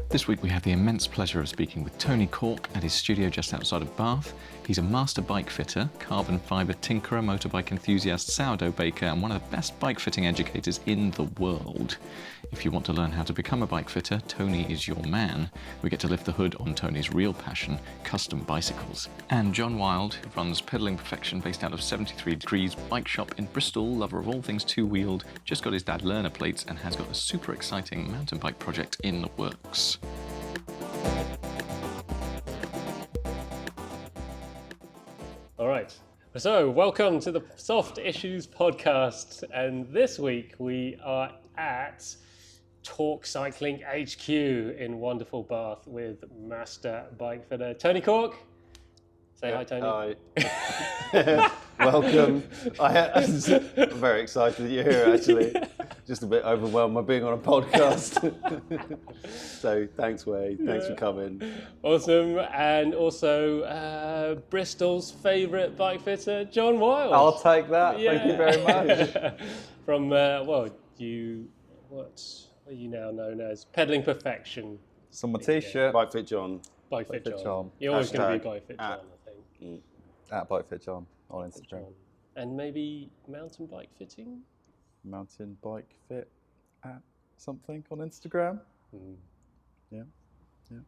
This week we have the immense pleasure of speaking with Tony Cork at his studio just outside of Bath. He's a master bike fitter, carbon fibre tinkerer, motorbike enthusiast, sourdough baker, and one of the best bike fitting educators in the world. If you want to learn how to become a bike fitter, Tony is your man. We get to lift the hood on Tony's real passion, custom bicycles. And Jon Wild, who runs Pedaling Perfection based out of 73 Degrees Bike Shop in Bristol, lover of all things two-wheeled, just got his dad learner plates and has got a super exciting mountain bike project in the works. All right, so welcome to the Soft Issues podcast, and this week we are at Talk Cycling HQ in wonderful Bath with master bike fitter Tony Cork. Say hi, Tony. Hi. Welcome. I'm very excited that you're here, actually. Just a bit overwhelmed by being on a podcast. So thanks, Wei. Thanks for coming. Awesome. And also Bristol's favourite bike fitter, Jon Wild. I'll take that. Yeah. Thank you very much. From, what are you now known as? Pedaling Perfection. It's on my t-shirt. Bike Fit Jon. Bike Fit Jon. Jon. You're always going to be Hashtag Bike Fit Jon, I think. At Bike Fit Jon on Instagram. And maybe mountain bike fitting? Mountain bike fit at something on Instagram. Yeah.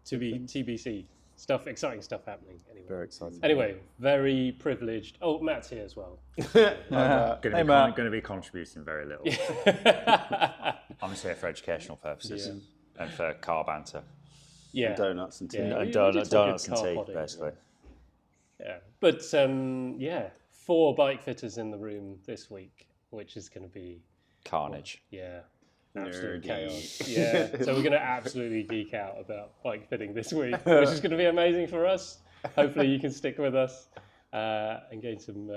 To be TBC. Exciting stuff happening anyway. Very exciting. Anyway, very privileged. Oh, Matt's here as well. Matt. Going to be contributing very little. I'm just here for educational purposes and for car banter. Yeah. Donuts and tea. Yeah. And We did donuts talk and car tea, podding, basically. Yeah. But 4 bike fitters in the room this week, which is going to be Carnage. absolute Nerdy. chaos. Yeah. So we're going to absolutely geek out about bike fitting this week, which is going to be amazing for us. Hopefully you can stick with us and gain some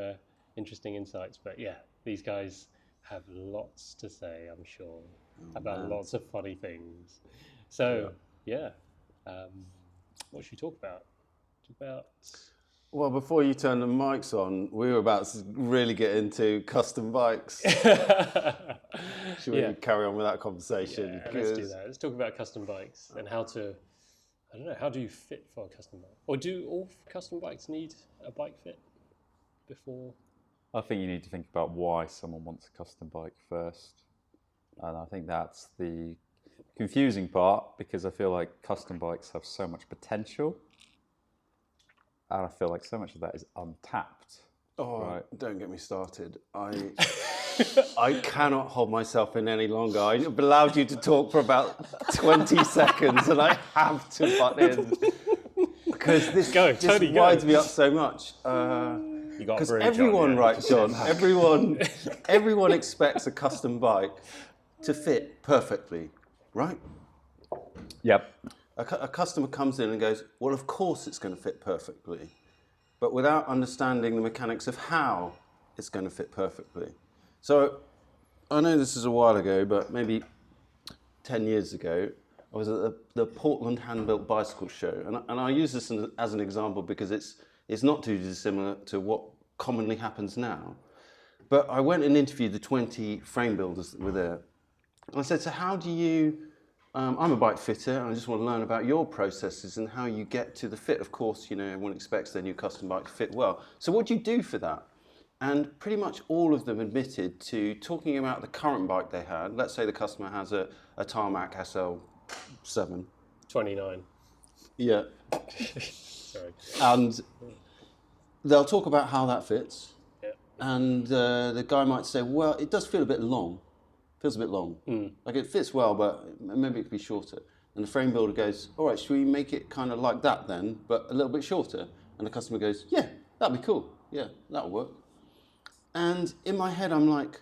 interesting insights. But yeah, these guys have lots to say, I'm sure, about lots of funny things. So what should we talk about? Well, before you turn the mics on, we were about to really get into custom bikes. Should we carry on with that conversation? Yeah, let's do that. Let's talk about custom bikes and how do you fit for a custom bike? Or do all custom bikes need a bike fit before? I think you need to think about why someone wants a custom bike first. And I think that's the confusing part, because I feel like custom bikes have so much potential. And I feel like so much of that is untapped. Oh, right. Don't get me started. I cannot hold myself in any longer. I've allowed you to talk for about 20 seconds and I have to butt in. Because this just winds me up so much. Because everyone, right, Jon, everyone expects a custom bike to fit perfectly, right? Yep. A customer comes in and goes, well, of course it's going to fit perfectly, but without understanding the mechanics of how it's going to fit perfectly. So I know this is a while ago, but maybe 10 years ago, I was at the Portland Hand-Built Bicycle Show. And I use this as an example because it's not too dissimilar to what commonly happens now. But I went and interviewed the 20 frame builders that were there. And I said, so how do you... I'm a bike fitter, and I just want to learn about your processes and how you get to the fit. Of course, everyone expects their new custom bike to fit well. So what do you do for that? And pretty much all of them admitted to talking about the current bike they had. Let's say the customer has a Tarmac SL7. 29. Yeah. Sorry. And they'll talk about how that fits. Yeah. And the guy might say, well, it does feel a bit long. Feels a bit long. Like it fits well, but maybe it could be shorter. And the frame builder goes, all right, should we make it kind of like that then, but a little bit shorter? And the customer goes, yeah, that'd be cool. Yeah, that'll work. And in my head, I'm like,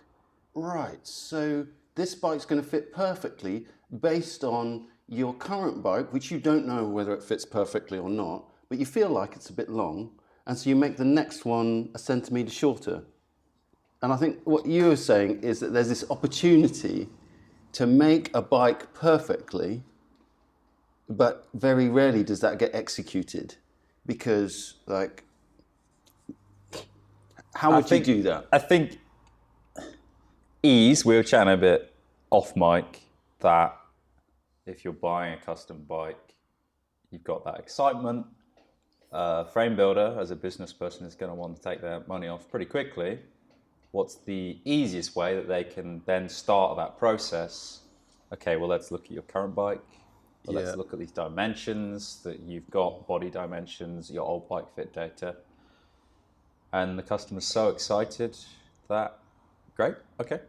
right, so this bike's going to fit perfectly based on your current bike, which you don't know whether it fits perfectly or not, but you feel like it's a bit long. And so you make the next one a centimetre shorter. And I think what you were saying is that there's this opportunity to make a bike perfectly, but very rarely does that get executed because, like, how would you do that? I think we were chatting a bit off mic that if you're buying a custom bike, you've got that excitement. Frame builder, as a business person, is going to want to take their money off pretty quickly. What's the easiest way that they can then start that process? Okay, well, let's look at your current bike. Well, let's look at these dimensions that you've got, body dimensions, your old bike fit data. And the customer's so excited that, great, okay.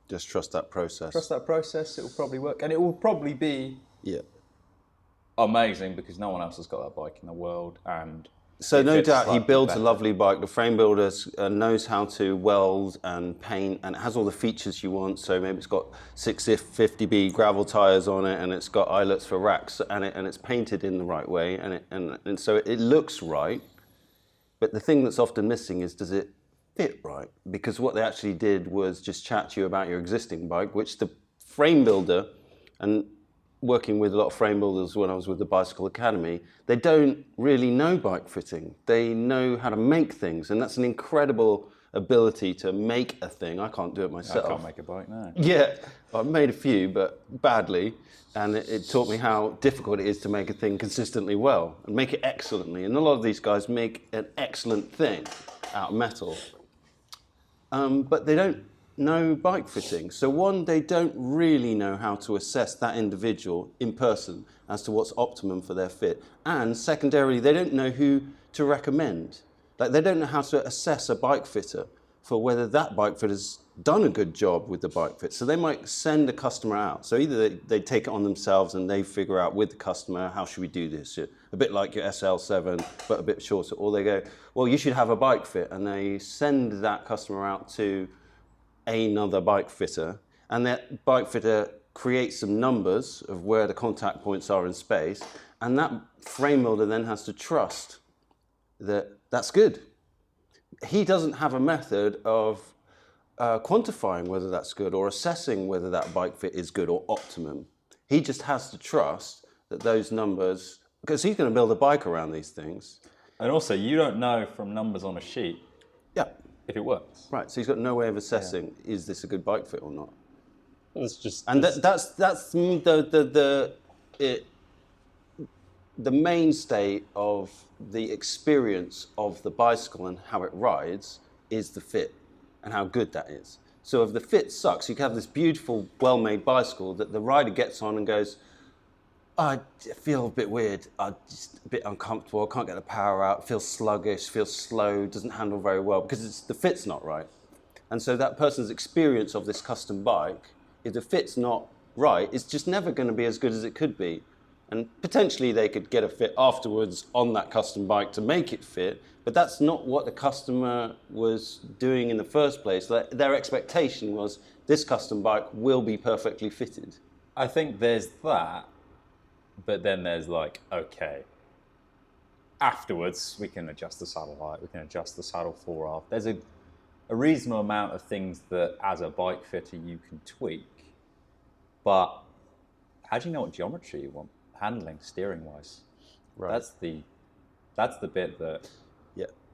Just trust that process. Trust that process, it will probably work. And it will probably be amazing because no one else has got that bike in the world. And so no doubt he builds better. a lovely bike. The frame builder knows how to weld and paint, and it has all the features you want. So maybe it's got 650B gravel tires on it, and it's got eyelets for racks, and it's painted in the right way, and so it looks right. But the thing that's often missing is, does it fit right? Because what they actually did was just chat to you about your existing bike, which the frame builder, and working with a lot of frame builders when I was with the Bicycle Academy, they don't really know bike fitting. They know how to make things, and that's an incredible ability to make a thing. I can't do it myself. I can't make a bike now. Yeah, I've made a few, but badly, and it taught me how difficult it is to make a thing consistently well and make it excellently. And a lot of these guys make an excellent thing out of metal, but they don't know bike fitting. So one, they don't really know how to assess that individual in person as to what's optimum for their fit. And secondarily, they don't know who to recommend. Like, they don't know how to assess a bike fitter for whether that bike fitter's done a good job with the bike fit. So they might send a customer out. So either they take it on themselves and they figure out with the customer, how should we do this? A bit like your SL7, but a bit shorter. Or they go, well, you should have a bike fit. And they send that customer out to another bike fitter, and that bike fitter creates some numbers of where the contact points are in space, and that frame builder then has to trust that that's good. He doesn't have a method of quantifying whether that's good or assessing whether that bike fit is good or optimum. He just has to trust that those numbers, because he's going to build a bike around these things. And also, you don't know from numbers on a sheet if it works. Right, so he's got no way of assessing, is this a good bike fit or not? It's just, and that's the mainstay of the experience of the bicycle and how it rides is the fit and how good that is. So if the fit sucks, you can have this beautiful, well-made bicycle that the rider gets on and goes, I feel a bit weird, I'm just a bit uncomfortable, I can't get the power out, feels sluggish, feels slow, doesn't handle very well, because the fit's not right. And so that person's experience of this custom bike, if the fit's not right, it's just never going to be as good as it could be. And potentially they could get a fit afterwards on that custom bike to make it fit, but that's not what the customer was doing in the first place. Their expectation was this custom bike will be perfectly fitted. I think there's that. But then there's like, okay, afterwards we can adjust the saddle height, we can adjust the saddle fore aft. There's a reasonable amount of things that as a bike fitter you can tweak. But how do you know what geometry you want? Handling, steering wise. Right. That's the bit that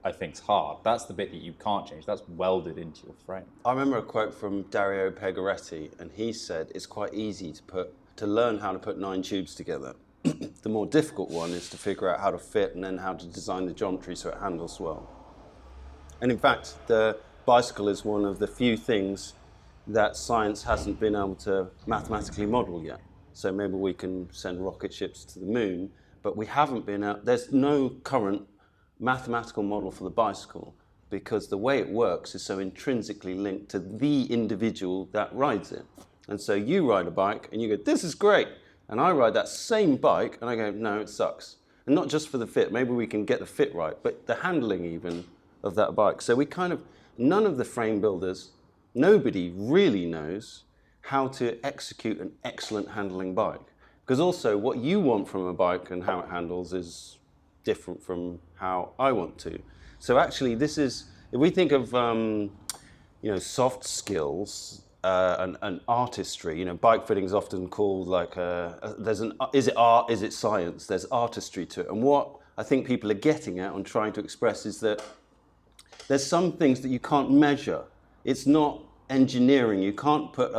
I think's hard. That's the bit that you can't change. That's welded into your frame. I remember a quote from Dario Pegoretti, and he said it's quite easy to learn how to put 9 tubes together. The more difficult one is to figure out how to fit and then how to design the geometry so it handles well. And in fact, the bicycle is one of the few things that science hasn't been able to mathematically model yet. So maybe we can send rocket ships to the moon, but we haven't been out, there's no current mathematical model for the bicycle because the way it works is so intrinsically linked to the individual that rides it. And so you ride a bike and you go, this is great. And I ride that same bike and I go, no, it sucks. And not just for the fit, maybe we can get the fit right, but the handling even of that bike. So we none of the frame builders, nobody really knows how to execute an excellent handling bike. Because also what you want from a bike and how it handles is different from how I want to. So actually this is, if we think of soft skills, and artistry, bike fitting is often called like is it art, is it science? There's artistry to it. And what I think people are getting at and trying to express is that there's some things that you can't measure. It's not engineering. You can't put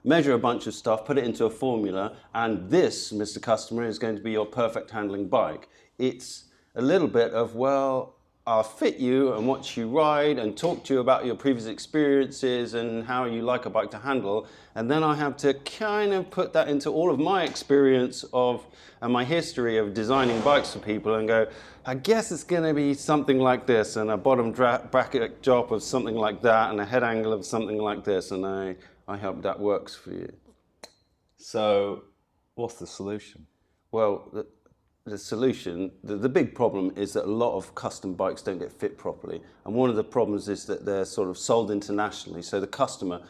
measure a bunch of stuff, put it into a formula, and this, Mr. Customer, is going to be your perfect handling bike. It's a little bit of, well, I'll fit you and watch you ride and talk to you about your previous experiences and how you like a bike to handle. And then I have to kind of put that into all of my experience of and my history of designing bikes for people and go, I guess it's going to be something like this and a bottom bracket drop of something like that and a head angle of something like this. And I hope that works for you. So what's the solution? Well, the solution, the big problem is that a lot of custom bikes don't get fit properly. And one of the problems is that they're sort of sold internationally. So the customer,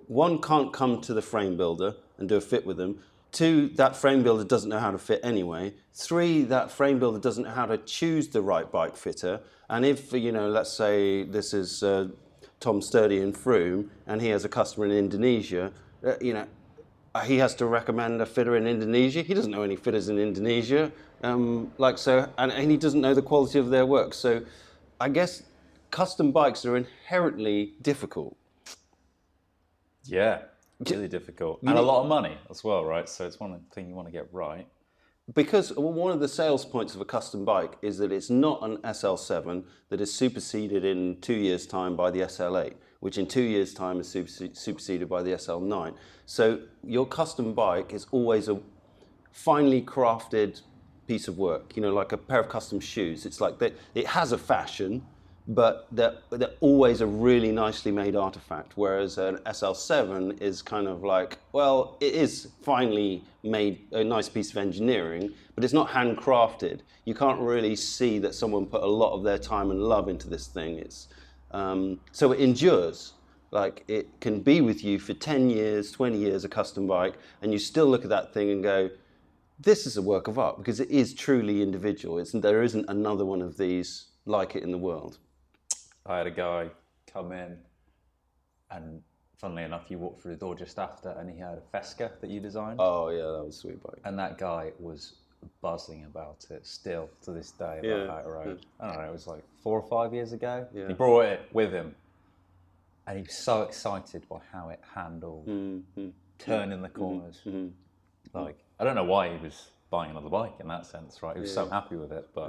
one, can't come to the frame builder and do a fit with them. Two, that frame builder doesn't know how to fit anyway. Three, that frame builder doesn't know how to choose the right bike fitter. And if, let's say this is Tom Sturdy in Frome and he has a customer in Indonesia, he has to recommend a fitter in Indonesia. He doesn't know any fitters in Indonesia, and he doesn't know the quality of their work. So I guess custom bikes are inherently difficult. Yeah, really difficult. And a lot of money as well, right? So it's one thing you want to get right. Because one of the sales points of a custom bike is that it's not an SL7 that is superseded in 2 years' time by the SL8, which in 2 years' time is superseded by the SL9. So your custom bike is always a finely crafted piece of work, like a pair of custom shoes. It's like it has a fashion, but they're always a really nicely made artifact, whereas an SL7 is kind of like, well, it is finely made, a nice piece of engineering, but it's not handcrafted. You can't really see that someone put a lot of their time and love into this thing. So it endures. Like, it can be with you for 10 years, 20 years, a custom bike, and you still look at that thing and go, this is a work of art, because it is truly individual. There isn't another one of these like it in the world. I had a guy come in, and funnily enough, you walked through the door just after, and he had a Fesca that you designed. Oh yeah, that was a sweet bike. And that guy was buzzing about it still to this day about how it rode. I don't know, it was like 4 or 5 years ago. Yeah. He brought it with him, and he was so excited by how it handled turning the corners. Like, I don't know why he was buying another bike in that sense, right? He was so happy with it, but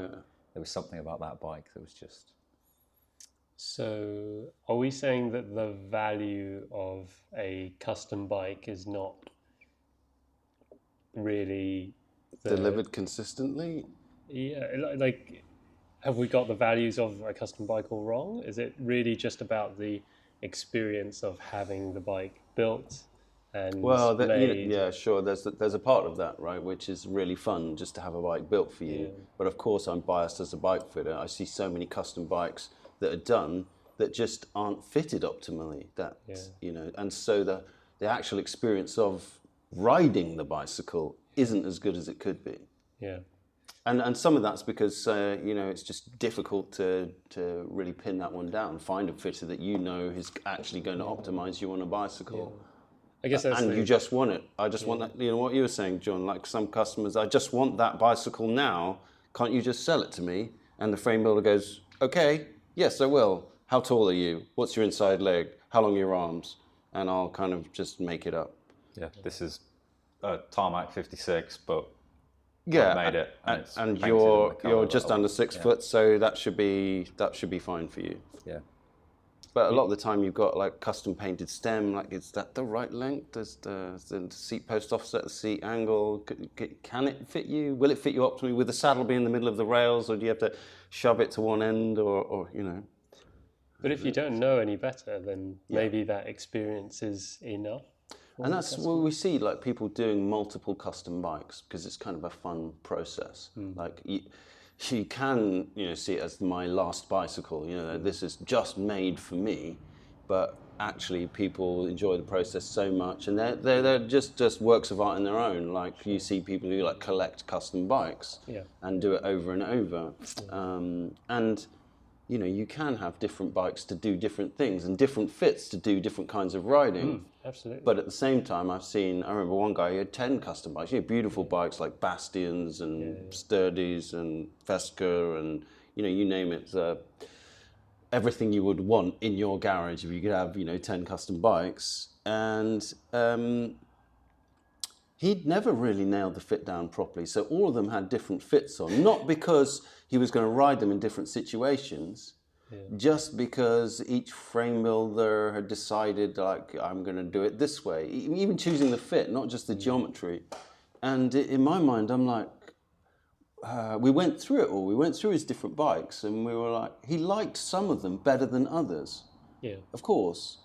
there was something about that bike that was just... So are we saying that the value of a custom bike is not really delivered consistently? Yeah, like, have we got the values of a custom bike all wrong? Is it really just about the experience of having the bike built and made? Yeah, sure. There's a part of that, right, which is really fun, just to have a bike built for you. Yeah. But of course, I'm biased as a bike fitter. I see so many custom bikes that are done that just aren't fitted optimally. And so the actual experience of riding the bicycle isn't as good as it could be. Yeah. And some of that's because it's just difficult to really pin that one down. Find a fitter that is actually going to optimize you on a bicycle. Yeah. I guess that's you just want it. I just want that. What you were saying, John. Like some customers, I just want that bicycle now. Can't you just sell it to me? And the frame builder goes, okay, yes, I will. How tall are you? What's your inside leg? How long are your arms? And I'll kind of just make it up. Yeah, this is a Tarmac 56, but yeah, I made it. And you're just under 6 foot, so that should be fine for you. Yeah. But a lot of the time you've got like custom painted stem. Like, is that the right length? Does the seat post offset the seat angle? Can it fit you? Will it fit you optimally? Will the saddle be in the middle of the rails, or do you have to shove it to one end, or? But if you don't know any better, then maybe that experience is enough. And that's what we see, like people doing multiple custom bikes, because it's kind of a fun process. Like you can, see it as my last bicycle. This is just made for me, but actually people enjoy the process so much, and they're just works of art in their own. Like you see people who like collect custom bikes and do it over and over, and you can have different bikes to do different things and different fits to do different kinds of riding. Absolutely. But at the same time, I remember one guy who had 10 custom bikes, beautiful bikes like Bastions and Sturdies and Fesca and, you name it. everything you would want in your garage if you could have, 10 custom bikes. And he'd never really nailed the fit down properly. So all of them had different fits on, not because he was going to ride them in different situations, just because each frame builder had decided, like, I'm going to do it this way. Even choosing the fit, not just the geometry. And in my mind, I'm like, we went through it all. We went through his different bikes, and we were like, he liked some of them better than others. Yeah. Of course,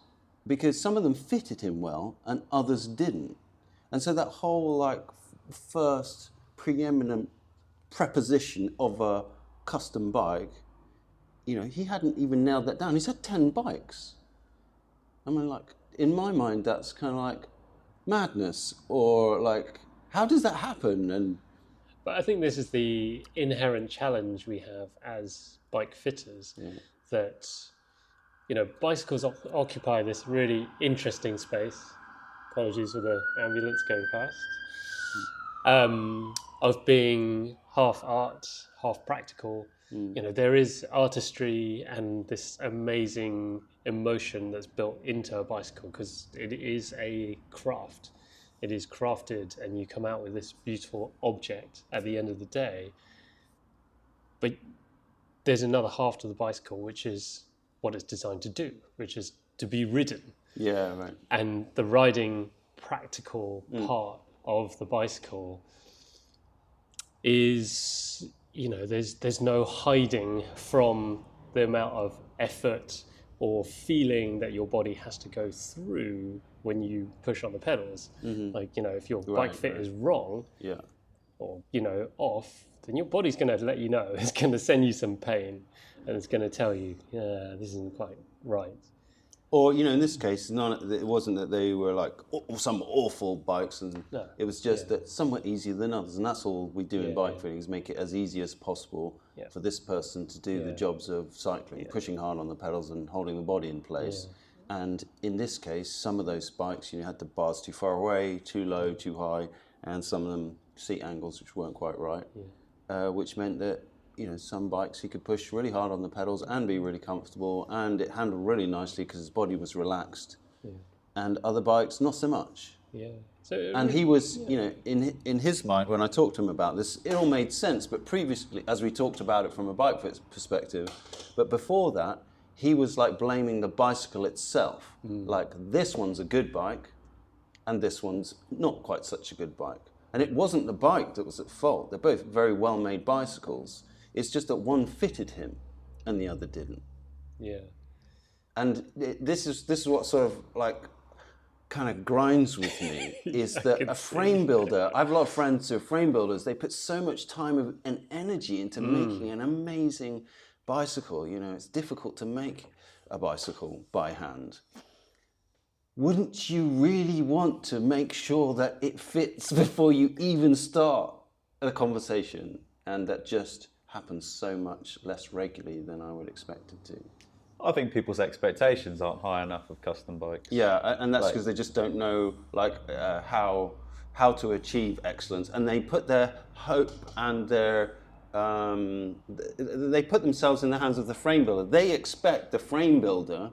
because some of them fitted him well and others didn't. And so that whole first preeminent preposition of a custom bike, he hadn't even nailed that down. He's had 10 bikes. I mean, in my mind, that's kind of like madness, or how does that happen? But I think this is the inherent challenge we have as bike fitters, that, bicycles occupy this really interesting space. Apologies for the ambulance going past. Of being half art, half practical. There is artistry and this amazing emotion that's built into a bicycle, because it is a craft. It is crafted, and you come out with this beautiful object at the end of the day. But there's another half to the bicycle, which is what it's designed to do, which is to be ridden. Yeah, right. And the riding practical part of the bicycle is, there's no hiding from the amount of effort or feeling that your body has to go through when you push on the pedals. If your bike fit is wrong, or off, then your body's going to let you know. It's going to send you some pain, and it's going to tell you, this isn't quite right. Or, in this case, it wasn't that they were some awful bikes, and it was just that some were easier than others. And that's all we do in bike fitting, is make it as easy as possible for this person to do the jobs of cycling, pushing hard on the pedals and holding the body in place. And in this case, some of those bikes, had the bars too far away, too low, too high, and some of them seat angles which weren't quite right, which meant that some bikes he could push really hard on the pedals and be really comfortable, and it handled really nicely because his body was relaxed. And other bikes, not so much. And he was, in his mind, when I talked to him about this, it all made sense. But previously, as we talked about it from a bike fit perspective, but before that, he was blaming the bicycle itself. This one's a good bike, and this one's not quite such a good bike. And it wasn't the bike that was at fault. They're both very well-made bicycles. It's just that one fitted him and the other didn't. And this is what sort of kind of grinds with me, is that a frame builder, I have a lot of friends who are frame builders, they put so much time and energy into making an amazing bicycle. It's difficult to make a bicycle by hand. Wouldn't you really want to make sure that it fits before you even start a conversation? And that just happens so much less regularly than I would expect it to. I think people's expectations aren't high enough of custom bikes. Yeah, and that's because they just don't know how to achieve excellence, and they put their hope and their they put themselves in the hands of the frame builder. They expect the frame builder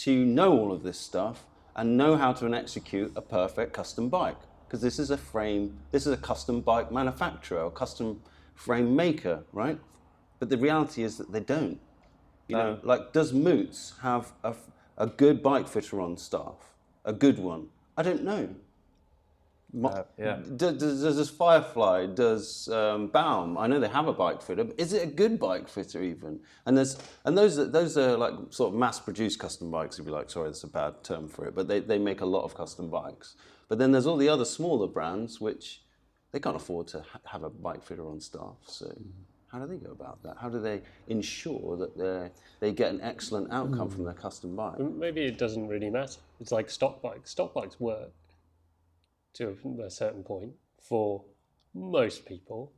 to know all of this stuff and know how to execute a perfect custom bike, because this is a custom bike manufacturer, a custom frame maker, right? But the reality is that they don't. Does Moots have a good bike fitter on staff? A good one? I don't know. Does Firefly, does Baum? I know they have a bike fitter, but is it a good bike fitter even? And those are sort of mass-produced custom bikes, if you like. Sorry, that's a bad term for it, but they make a lot of custom bikes. But then there's all the other smaller brands which they can't afford to have a bike fitter on staff. So how do they go about that? How do they ensure that they get an excellent outcome from their custom bike? Maybe it doesn't really matter. It's like stock bikes. Stock bikes work to a certain point for most people,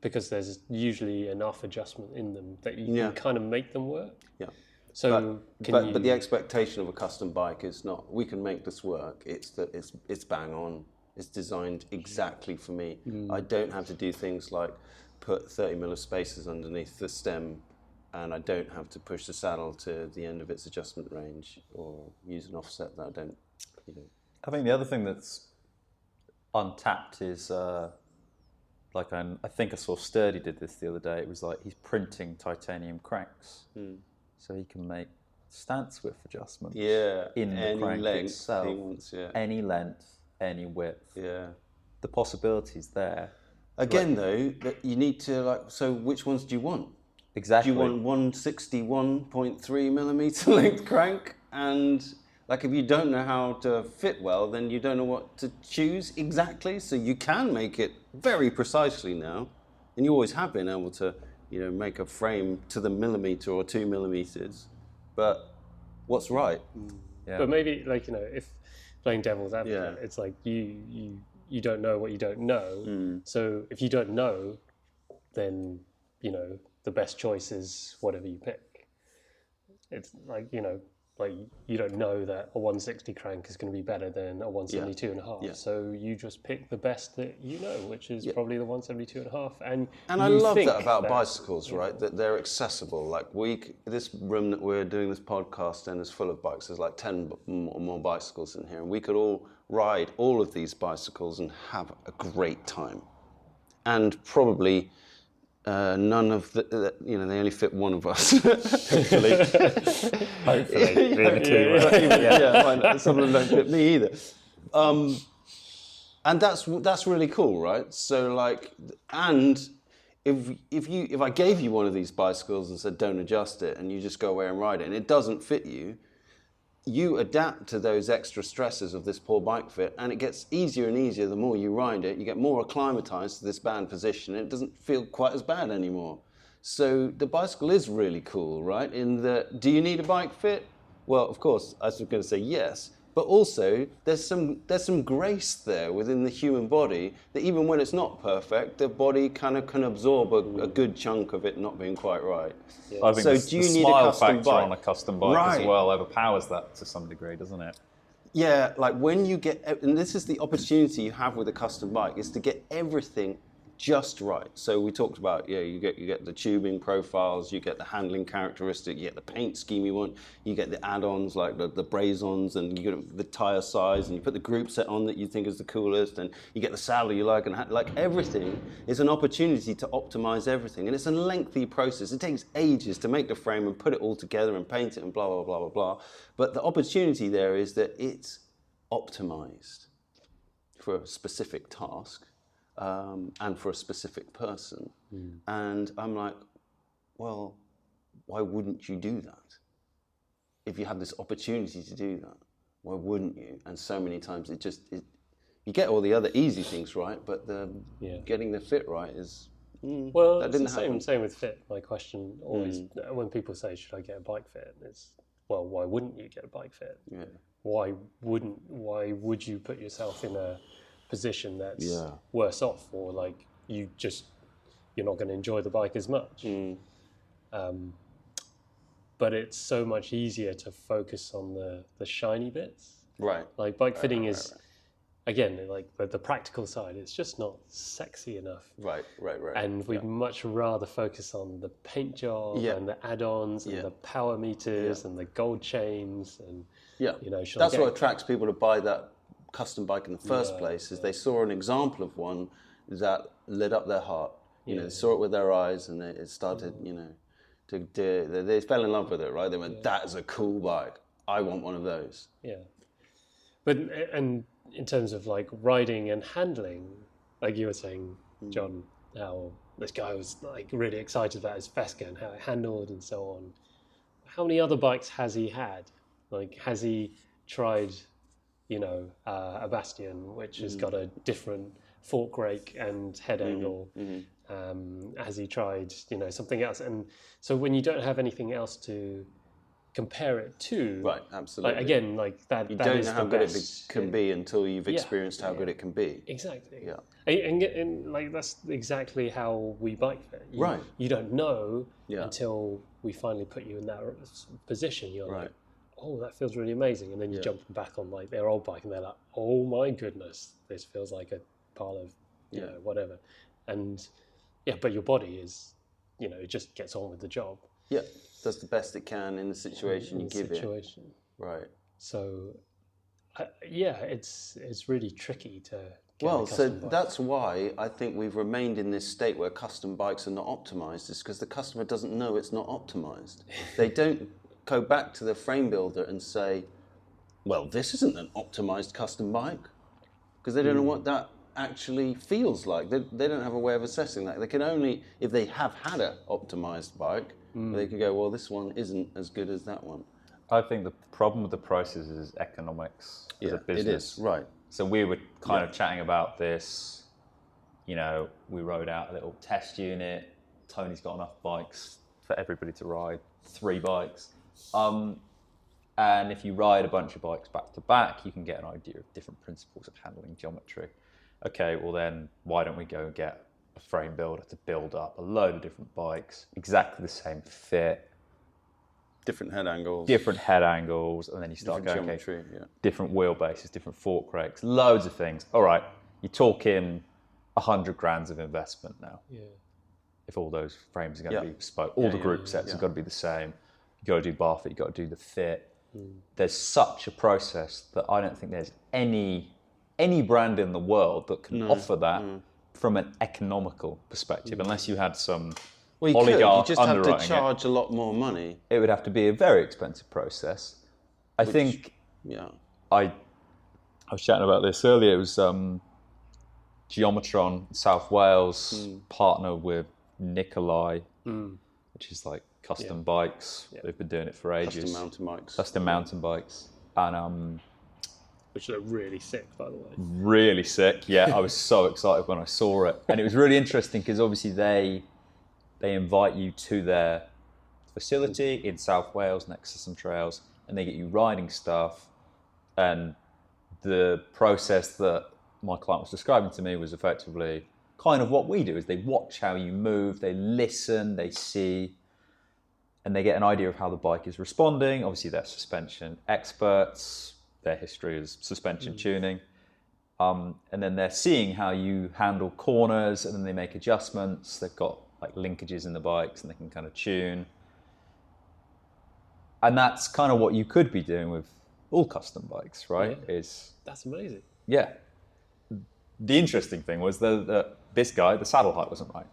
because there's usually enough adjustment in them that you can kind of make them work. Yeah. So, but the expectation of a custom bike is not, we can make this work. It's that it's bang on. It's designed exactly for me. I don't have to do things like put 30 mm of spacers underneath the stem and I don't have to push the saddle to the end of its adjustment range or use an offset that I don't, I think the other thing that's untapped is like I think I saw Sturdy did this the other day. It was like he's printing titanium cranks, so he can make stance width adjustments. In the crank length itself, he wants, any length, any width. Yeah. The possibilities there. Again, though, that you need to so which ones do you want? Exactly. Do you want 161.3 millimeter length crank? And like if you don't know how to fit well, then you don't know what to choose exactly. So you can make it very precisely now, and you always have been able to, make a frame to the millimeter or 2 millimeters. But what's right? Yeah. But maybe if playing devil's advocate, it's like you don't know what you don't know. So if you don't know, then the best choice is whatever you pick. It's like you don't know that a 160 crank is going to be better than a 172 and a half. So you just pick the best that which is probably the 172 and a half. And I love that about bicycles, right? That they're accessible. Like this room that we're doing this podcast in is full of bikes. There's like 10 or more bicycles in here, and we could all ride all of these bicycles and have a great time. And probably none of they only fit one of us. Hopefully. Hopefully, being the key word. Some of them don't fit me either. And that's really cool, right? So and if I gave you one of these bicycles and said don't adjust it, and you just go away and ride it, and it doesn't fit you, you adapt to those extra stresses of this poor bike fit, and it gets easier and easier the more you ride it. You get more acclimatized to this bad position, and it doesn't feel quite as bad anymore. So the bicycle is really cool, right? Do you need a bike fit? Well, of course, I was going to say yes, but also there's some grace there within the human body that even when it's not perfect, the body kind of can absorb a good chunk of it not being quite right. Yeah. I think so do you need a custom bike? On a custom bike as well overpowers that to some degree, doesn't it? Yeah, like when you get, and this is the opportunity you have with a custom bike, is to get everything just right. So we talked about, you get the tubing profiles, you get the handling characteristic, you get the paint scheme you want, you get the add-ons like the brazons, and you get the tire size, and you put the group set on that you think is the coolest, and you get the saddle you like, and everything is an opportunity to optimize everything. And it's a lengthy process. It takes ages to make the frame and put it all together and paint it and blah, blah, blah, blah, blah. But the opportunity there is that it's optimized for a specific task. And for a specific person. And I'm like, well, why wouldn't you do that? If you have this opportunity to do that, why wouldn't you? And so many times you get all the other easy things right, but getting the fit right is, well, that didn't it's happen. the same with fit. My question always, when people say, should I get a bike fit? It's, well, why wouldn't you get a bike fit? Yeah. Why would you put yourself in a position that's worse off, or you're not going to enjoy the bike as much? But it's so much easier to focus on the shiny bits. Right. Like bike fitting is, again, like the practical side, it's just not sexy enough. Right. And we'd much rather focus on the paint job and the add-ons and the power meters and the gold chains and that's what attracts people to buy that custom bike in the first place, is they saw an example of one that lit up their heart. They saw it with their eyes, and it started, they fell in love with it, right? They went, that is a cool bike. I want one of those. Yeah. But, and in terms of riding and handling, like you were saying, John, how this guy was really excited about his Fesca and how it handled and so on. How many other bikes has he had? Has he tried a Bastion, which has got a different fork rake and head angle? Has he tried, something else? And so when you don't have anything else to compare it to, right, absolutely. Again, that you that don't is know how the good best. it can be until you've experienced how good it can be. Exactly. Yeah. And that's exactly how we bike fit. You don't know until we finally put you in that position. You're like, oh, that feels really amazing. And then you jump back on their old bike and they're like, oh my goodness, this feels like a pile of, whatever. And but your body is, it just gets on with the job. Yeah, does the best it can in the situation you give it. Right. So, yeah, it's really tricky to get Well, a so custom bike. that's why I think we've remained in this state where custom bikes are not optimized, is because the customer doesn't know it's not optimized. They don't go back to the frame builder and say, well, this isn't an optimized custom bike, because they don't know what that actually feels like. They don't have a way of assessing that. They can only, if they have had an optimized bike, they can go, well, this one isn't as good as that one. I think the problem with the prices is economics as a business. It is, right. So we were kind of chatting about this, you know, we rode out a little test unit. Tony's got enough bikes for everybody to ride, 3 bikes. And if you ride a bunch of bikes back to back, you can get an idea of different principles of handling geometry. Okay, well then, why don't we go and get a frame builder to build up a load of different bikes, exactly the same fit, Different head angles. and then you start Different going, geometry, okay, different wheelbases, different fork rakes, loads of things. All right, you're talking 100 grand of investment now. Yeah. If all those frames are going to be bespoke, all the group sets have got to be the same. You got to do bar fit, you got to do the fit. There's such a process that I don't think there's any brand in the world that can offer that from an economical perspective, unless you had some Well, you oligarch just have to underwriting charge a lot more money. it would have to be a very expensive process. I think I was chatting about this earlier. It was Geometron South Wales partner with Nikolai, which is like custom bikes. They've been doing it for ages. Custom mountain bikes. And Which look really sick, by the way. really sick. Yeah, I was so excited when I saw it, and it was really interesting because obviously they invite you to their facility in South Wales next to some trails, and they get you riding stuff. And the process that my client was describing to me was effectively kind of what we do: is they watch how you move, they listen, they see, and they get an idea of how the bike is responding. Obviously, they're suspension experts. Their history is suspension tuning. And then they're seeing how you handle corners, and then they make adjustments. They've got like linkages in the bikes, and they can kind of tune. And that's kind of what you could be doing with all custom bikes, right? Yeah. That's amazing. Yeah. The interesting thing was that this guy, the saddle height wasn't right.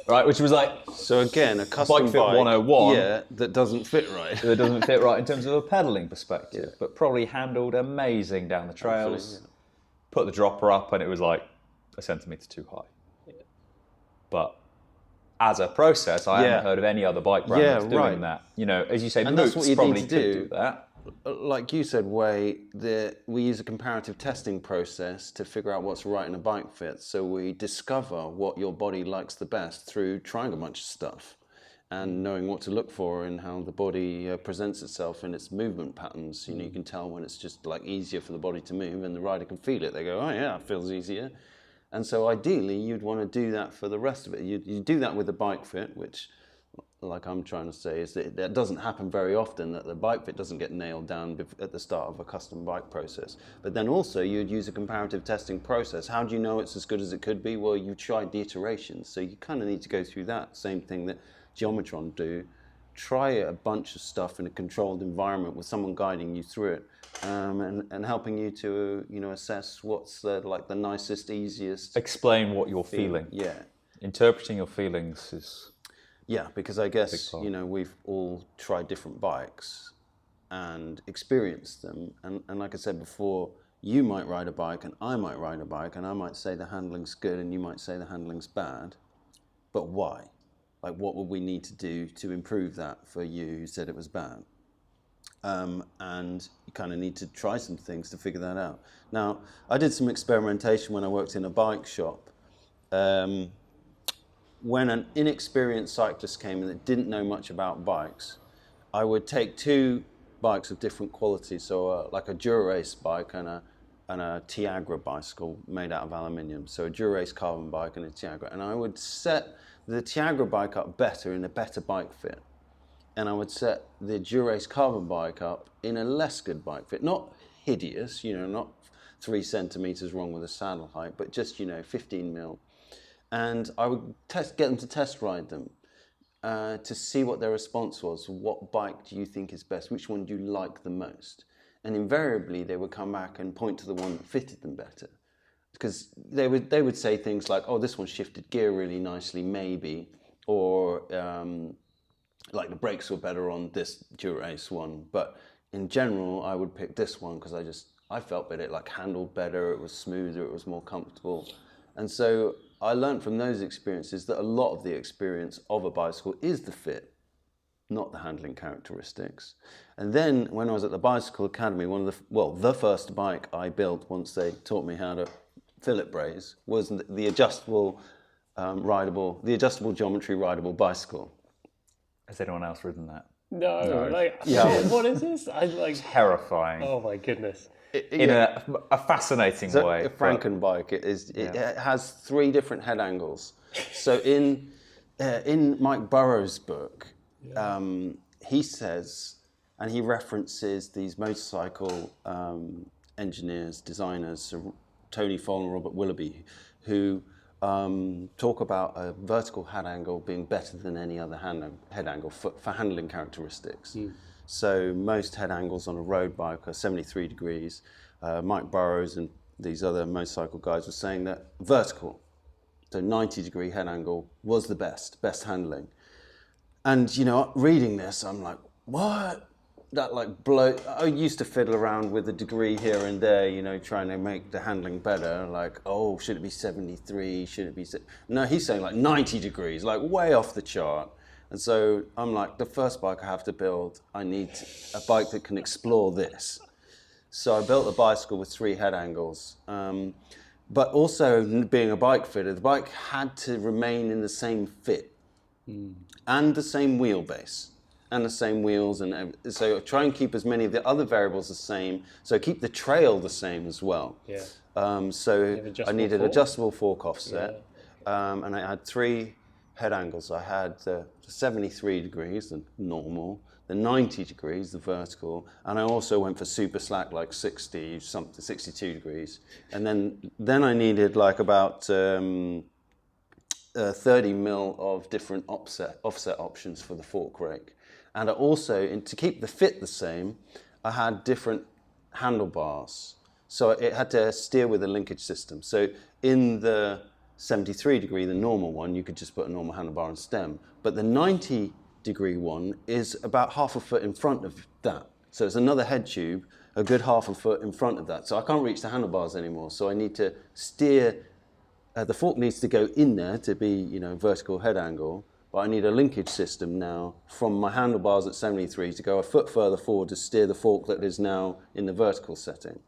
Right, which was like, so again, a custom bike fit 101. Yeah, that doesn't fit right. That doesn't fit right in terms of a pedaling perspective, but probably handled amazing down the trails. Put the dropper up, and it was like a centimetre too high. Yeah. But as a process, I haven't heard of any other bike brand that's doing that. You know, as you say, and Moots that's what you probably need to could do that. Like you said, Wei, we use a comparative testing process to figure out what's right in a bike fit. So we discover what your body likes the best through trying a bunch of stuff and knowing what to look for in how the body presents itself in its movement patterns. You know, you can tell when it's just like easier for the body to move, and the rider can feel it. They go, oh yeah, it feels easier. And so ideally, you'd want to do that for the rest of it. You do that with the bike fit, which, like I'm trying to say, is that that doesn't happen very often, that the bike fit doesn't get nailed down at the start of a custom bike process. But then also you'd use a comparative testing process. How do you know it's as good as it could be? Well, you tried the iterations. So you kind of need to go through that same thing that Geometron do. Try a bunch of stuff in a controlled environment with someone guiding you through it, and helping you to, you know, assess what's the nicest, easiest. Explain what you're feeling. Yeah. Interpreting your feelings is... Yeah, because I guess, you know, we've all tried different bikes and experienced them. And like I said before, you might ride a bike and I might ride a bike, and I might say the handling's good and you might say the handling's bad. But why? Like, what would we need to do to improve that for you who said it was bad? And you kind of need to try some things to figure that out. Now, I did some experimentation when I worked in a bike shop. When an inexperienced cyclist came in that didn't know much about bikes, I would take 2 bikes of different quality, so like a Dura-Race bike and a Tiagra bicycle made out of aluminium. So a Dura-Race carbon bike and a Tiagra. And I would set the Tiagra bike up better in a better bike fit. And I would set the Dura-Race carbon bike up in a less good bike fit. Not hideous, you know, not 3 centimeters wrong with the saddle height, but just, you know, 15 mil. And I would get them to test ride them. to see what their response was. What bike do you think is best? Which one do you like the most? And invariably, they would come back and point to the one that fitted them better. Because they would say things like, oh, this one shifted gear really nicely, maybe. Or like the brakes were better on this Dura-Ace one. But in general, I would pick this one because I felt that it like handled better, it was smoother, it was more comfortable. And so I learned from those experiences that a lot of the experience of a bicycle is the fit, not the handling characteristics. And then when I was at the Bicycle Academy, the first bike I built once they taught me how to fillet braze was the adjustable geometry rideable bicycle. Has anyone else ridden that? No. What is this? Terrifying. Oh my goodness. In a fascinating way. A Franken bike. It has 3 different head angles. So in Mike Burrows' book, he says, and he references these motorcycle engineers, designers, Tony Fowler and Robert Willoughby, who talk about a vertical head angle being better than any other head angle for handling characteristics. So most head angles on a road bike are 73 degrees. Mike Burrows and these other motorcycle guys were saying that vertical, so 90-degree head angle, was the best handling. And, reading this, I'm like, what? That I used to fiddle around with a degree here and there, trying to make the handling better. Like, oh, should it be 73? Should it be... No, he's saying 90 degrees, way off the chart. And so I'm like, the first bike I have to build, I need a bike that can explore this. So I built a bicycle with 3 head angles. But also, being a bike fitter, the bike had to remain in the same fit and the same wheelbase and the same wheels. And so try and keep as many of the other variables the same. So keep the trail the same as well. Yeah. So I needed adjustable fork offset. Yeah. And I had 3 head angles. I had the 73 degrees, the normal, the 90 degrees, the vertical, and I also went for super slack, 62 degrees. And then I needed about 30 mil of different offset options for the fork rake. And I also, to keep the fit the same, I had different handlebars. So it had to steer with a linkage system. So in the 73 degree, the normal one, you could just put a normal handlebar and stem. But the 90 degree one is about half a foot in front of that. So it's another head tube, a good half a foot in front of that. So I can't reach the handlebars anymore. So I need to steer, the fork needs to go in there to be, vertical head angle. But I need a linkage system now from my handlebars at 73 to go a foot further forward to steer the fork that is now in the vertical setting.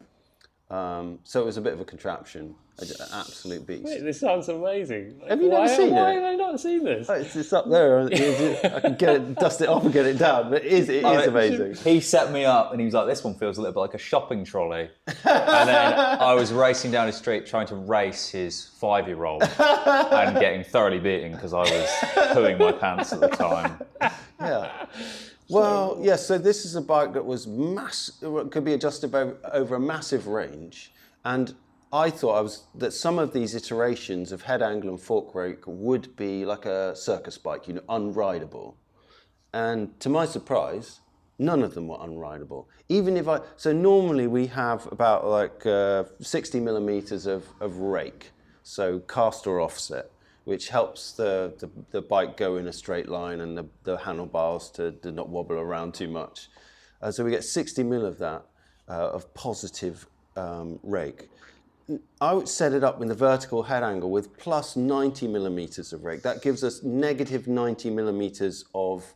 So it was a bit of a contraption, an absolute beast. Wait, this sounds amazing. Have you never seen it? Why have I not seen this? It's up there. I can dust it off and get it down. But it is amazing. He set me up and he was like, this one feels a little bit like a shopping trolley. And then I was racing down the street trying to race his 5-year-old and getting thoroughly beaten because I was pooing my pants at the time. Yeah. Well, yes, so this is a bike that was could be adjusted over a massive range. And I thought that some of these iterations of head angle and fork rake would be like a circus bike, unrideable. And to my surprise, none of them were unrideable. So normally we have about 60 millimeters of rake, so caster offset, which helps the bike go in a straight line and the handlebars to not wobble around too much. So we get 60 mil of that, of positive rake. I would set it up in the vertical head angle with plus 90 millimeters of rake. That gives us negative 90 millimeters of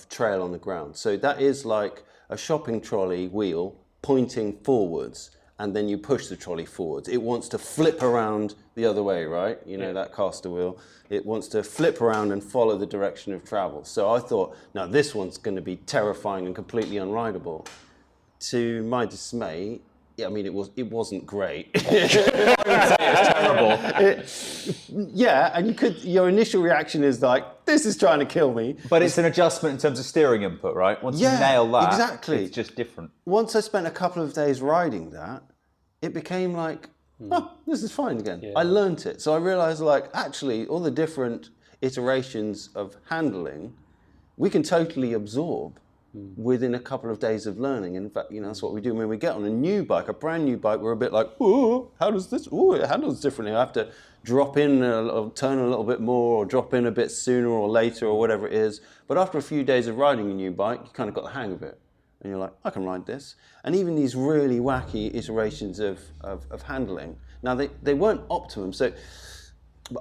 trail on the ground. So that is like a shopping trolley wheel pointing forwards, and then you push the trolley forwards. It wants to flip around the other way, right? That caster wheel. It wants to flip around and follow the direction of travel. So I thought, now this one's going to be terrifying and completely unrideable. To my dismay, it wasn't great. It's terrible. And your initial reaction is like, this is trying to kill me. But it's an adjustment in terms of steering input, right? Once you nail that, exactly. It's just different. Once I spent a couple of days riding that, it became like, this is fine again. Yeah. I learnt it. So I realized actually all the different iterations of handling, we can totally absorb within a couple of days of learning. In fact, that's what we do when we get on a new bike, a brand new bike. We're a bit like, oh, how does this? Oh, it handles differently. I have to drop in, turn a little bit more, or drop in a bit sooner or later, or whatever it is. But after a few days of riding a new bike, you kind of got the hang of it. And you're like, I can ride this. And even these really wacky iterations of handling. Now, they weren't optimum. So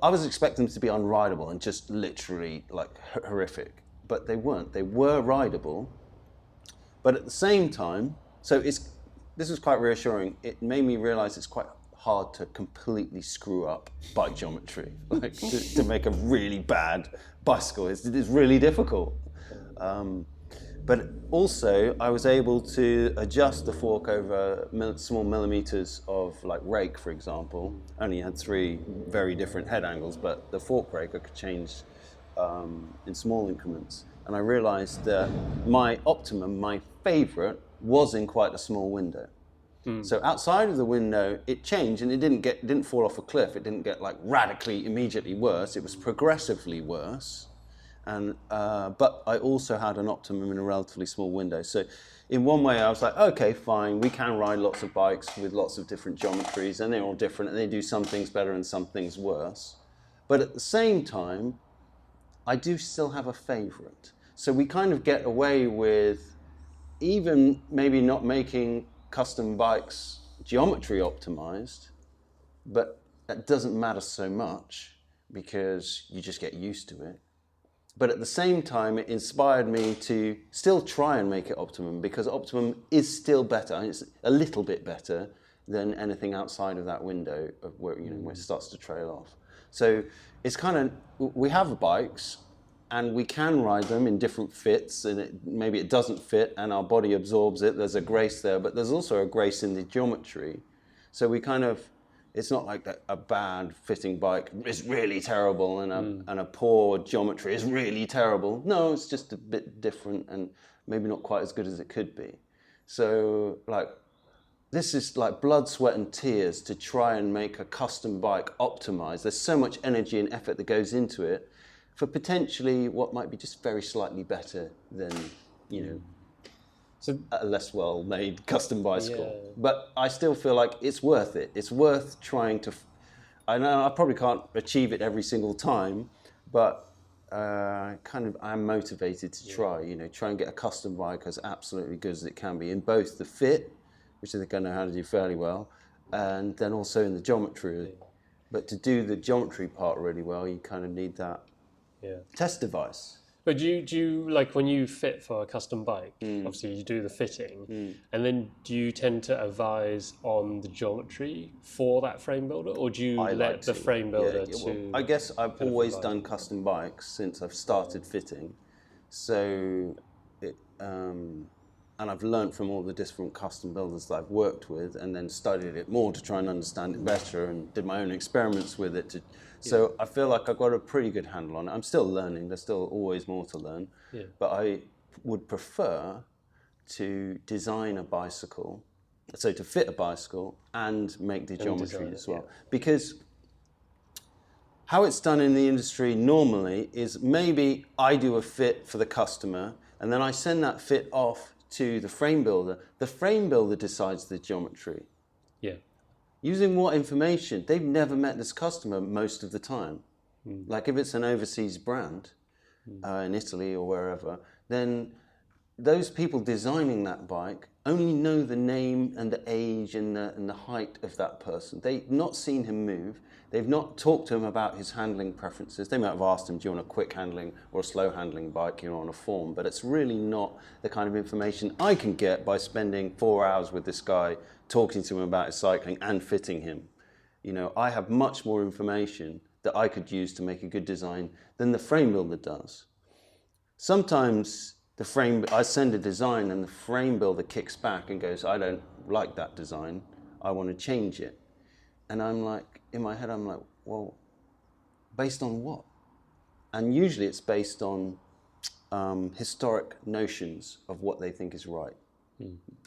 I was expecting them to be unrideable and just literally like horrific. But they weren't. They were rideable. But at the same time, this was quite reassuring. It made me realize it's quite hard to completely screw up bike geometry. Like to make a really bad bicycle is really difficult. But also, I was able to adjust the fork over small millimeters of like rake, for example. Only had 3 very different head angles, but the fork rake I could change in small increments. And I realized that my optimum, my favorite, was in quite a small window. So outside of the window, it changed, and it didn't fall off a cliff. It didn't get like radically immediately worse. It was progressively worse. And but I also had an optimum in a relatively small window. So in one way, I was like, okay, fine, we can ride lots of bikes with lots of different geometries, and they're all different, and they do some things better and some things worse. But at the same time, I do still have a favorite. So we kind of get away with even maybe not making custom bikes geometry optimized, but that doesn't matter so much because you just get used to it. But at the same time, it inspired me to still try and make it optimum, because optimum is still better. It's a little bit better than anything outside of that window of where, where it starts to trail off. So it's kind of, we have bikes and we can ride them in different fits, and maybe it doesn't fit and our body absorbs it. There's a grace there, but there's also a grace in the geometry. So we kind of, it's not like that a bad fitting bike is really terrible and a poor geometry is really terrible. No, it's just a bit different and maybe not quite as good as it could be. So like, this is like blood, sweat and tears to try and make a custom bike optimized. There's so much energy and effort that goes into it for potentially what might be just very slightly better than, so a less well-made custom bicycle. Yeah. But I still feel like it's worth it. It's worth trying to, I know I probably can't achieve it every single time, but I'm motivated to try, try and get a custom bike as absolutely good as it can be in both the fit, which I think I know how to do fairly well, and then also in the geometry. But to do the geometry part really well, you kind of need that test device. But do you like when you fit for a custom bike, obviously you do the fitting, and then do you tend to advise on the geometry for that frame builder, or do you let the frame builder to... I guess I've always done custom bikes since I've started fitting. So, and I've learned from all the different custom builders that I've worked with, and then studied it more to try and understand it better, and did my own experiments with it. So I feel like I've got a pretty good handle on it. I'm still learning. There's still always more to learn. Yeah. But I would prefer to design a bicycle, so to fit a bicycle and make the geometry as well. Because how it's done in the industry normally is maybe I do a fit for the customer, and then I send that fit off to the frame builder. The frame builder decides the geometry. Yeah. Using what information? They've never met this customer most of the time. Like if it's an overseas brand in Italy or wherever, then those people designing that bike only know the name and the age and the height of that person. They've not seen him move. They've not talked to him about his handling preferences. They might have asked him, do you want a quick handling or a slow handling bike, on a form, but it's really not the kind of information I can get by spending 4 hours with this guy talking to him about his cycling and fitting him. I have much more information that I could use to make a good design than the frame builder does. Sometimes I send a design and the frame builder kicks back and goes, I don't like that design, I want to change it. And I'm like, in my head, I'm like, well, based on what? And usually it's based on historic notions of what they think is right.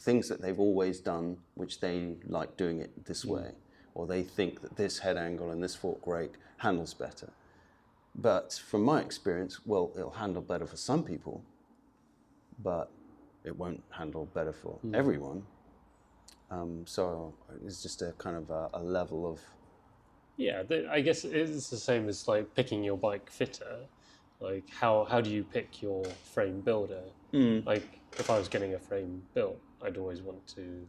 Things that they've always done, which they like doing it this way, or they think that this head angle and this fork rake handles better. But from my experience, well, it'll handle better for some people, but it won't handle better for everyone. So it's just a kind of a level of... Yeah, I guess it's the same as like picking your bike fitter. Like how do you pick your frame builder? Like if I was getting a frame built, I'd always want to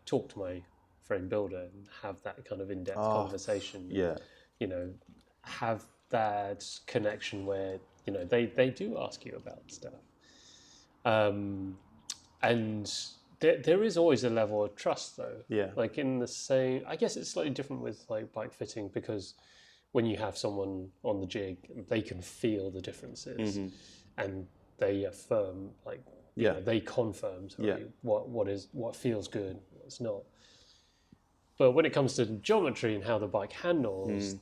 talk to my frame builder and have that kind of in-depth conversation. Yeah. You know, have that connection where, you know, they do ask you about stuff. And there is always a level of trust though. Yeah. Like in the same, I guess it's slightly different with like bike fitting, because when you have someone on the jig, they can feel the differences and they affirm, like, you know, they confirm what feels good, what's not. But when it comes to geometry and how the bike handles,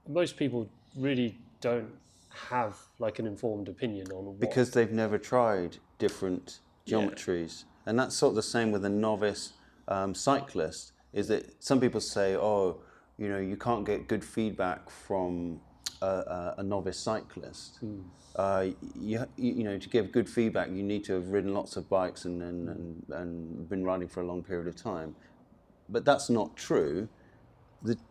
most people really don't have like an informed opinion on what. Because they've never tried different geometries. And that's sort of the same with a novice cyclist, is that some people say, oh, you know, you can't get good feedback from a novice cyclist. You know, to give good feedback, you need to have ridden lots of bikes and been riding for a long period of time. But that's not true.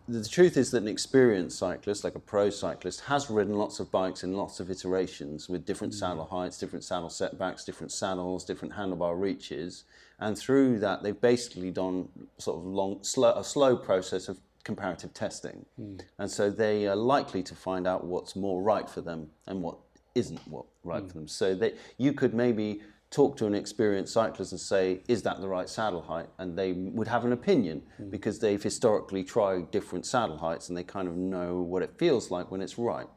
The truth is that an experienced cyclist, like a pro cyclist, has ridden lots of bikes in lots of iterations with different saddle heights, different saddle setbacks, different saddles, different handlebar reaches. And through that, they've basically done sort of a slow process of comparative testing. And so they are likely to find out what's more right for them and what isn't right for them. So that you could maybe talk to an experienced cyclist and say, is that the right saddle height? And they would have an opinion because they've historically tried different saddle heights and they kind of know what it feels like when it's right.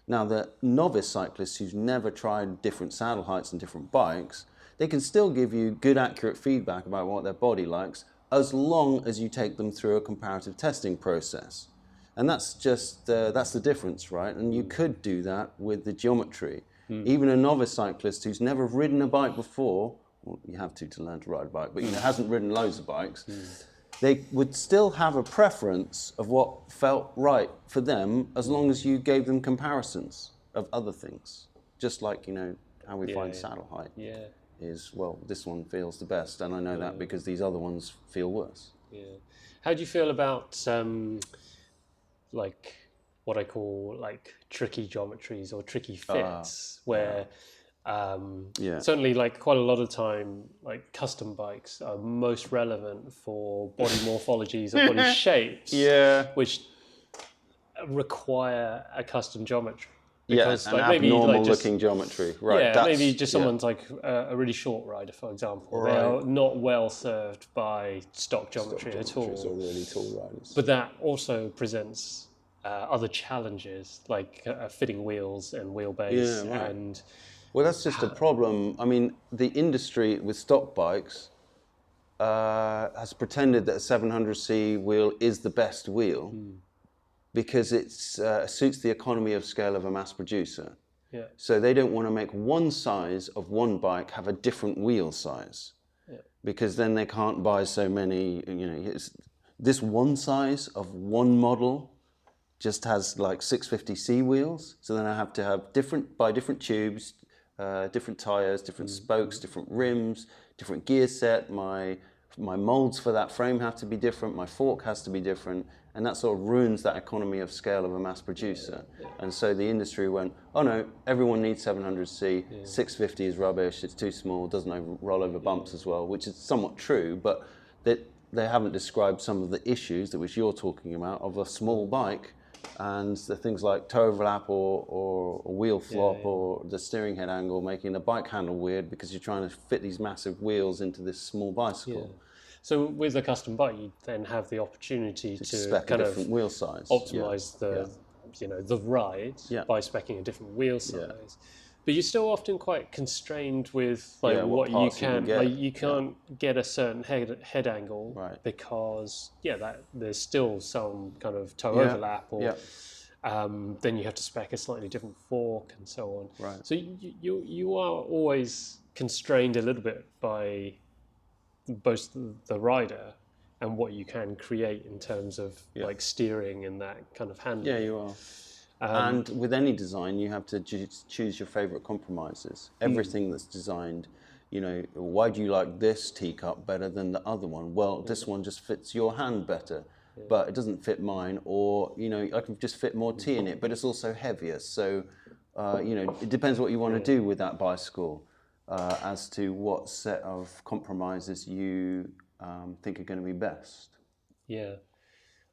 Now, the novice cyclists who've never tried different saddle heights and different bikes, they can still give you good, accurate feedback about what their body likes as long as you take them through a comparative testing process. And that's just, that's the difference, right? And you could do that with the geometry. Even a novice cyclist who's never ridden a bike before, well, you have to learn to ride a bike, but you know, hasn't ridden loads of bikes, they would still have a preference of what felt right for them as long as you gave them comparisons of other things. Just like, you know, how we find saddle height is, well, this one feels the best, and I know that because these other ones feel worse. How do you feel about like what I call like tricky geometries or tricky fits, where certainly like quite a lot of time, like custom bikes are most relevant for body morphologies or body shapes, which require a custom geometry. Because, an like, maybe abnormal like just, looking geometry, right? Yeah, maybe just someone's like a really short rider, for example. They are not well served by stock geometry at all. Or really tall riders. But that also presents other challenges, like fitting wheels and wheelbase. And well, that's just a problem. I mean, the industry with stock bikes has pretended that a 700C wheel is the best wheel because it suits the economy of scale of a mass producer. So they don't want to make one size of one bike have a different wheel size because then they can't buy so many, you know, this one size of one model just has like 650C wheels. So then I have to have buy different tubes, different tires, different spokes, different rims, different gear set. My molds for that frame have to be different. My fork has to be different. And that sort of ruins that economy of scale of a mass producer. And so the industry went, oh no, everyone needs 700C, 650 is rubbish, it's too small, doesn't roll over bumps as well, which is somewhat true, but they haven't described some of the issues that which you're talking about of a small bike and the things like toe overlap or wheel flop or the steering head angle making the bike handle weird because you're trying to fit these massive wheels into this small bicycle. So with a custom bike, you then have the opportunity to spec kind a of different wheel size, optimize the you know, the ride by specing a different wheel size. But you're still often quite constrained with like what you can get. Like you can't get a certain head angle because there's still some kind of toe overlap or then you have to spec a slightly different fork and so on. So you are always constrained a little bit by both the rider and what you can create in terms of like steering and that kind of handling. Yeah, you are. And with any design, you have to choose your favorite compromises. Everything that's designed, you know, why do you like this teacup better than the other one? Well, this one just fits your hand better, but it doesn't fit mine. Or, you know, I can just fit more tea in it, but it's also heavier. So, you know, it depends what you want to do with that bicycle as to what set of compromises you think are going to be best. Yeah,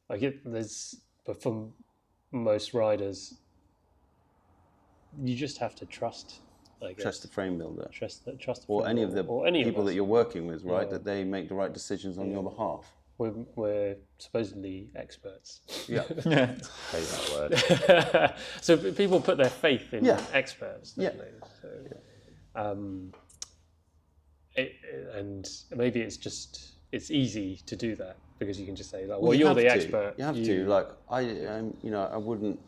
I get but for most riders, you just have to trust. I guess. Trust the frame builder. Trust or any of the people that you're working with, right? That they make the right decisions on your behalf. We're supposedly experts. Yeah. Hate that word. So people put their faith in experts, don't they? So, and maybe it's easy to do that because you can just say, like, well, you're the expert. You have to. Like, you know, I wouldn't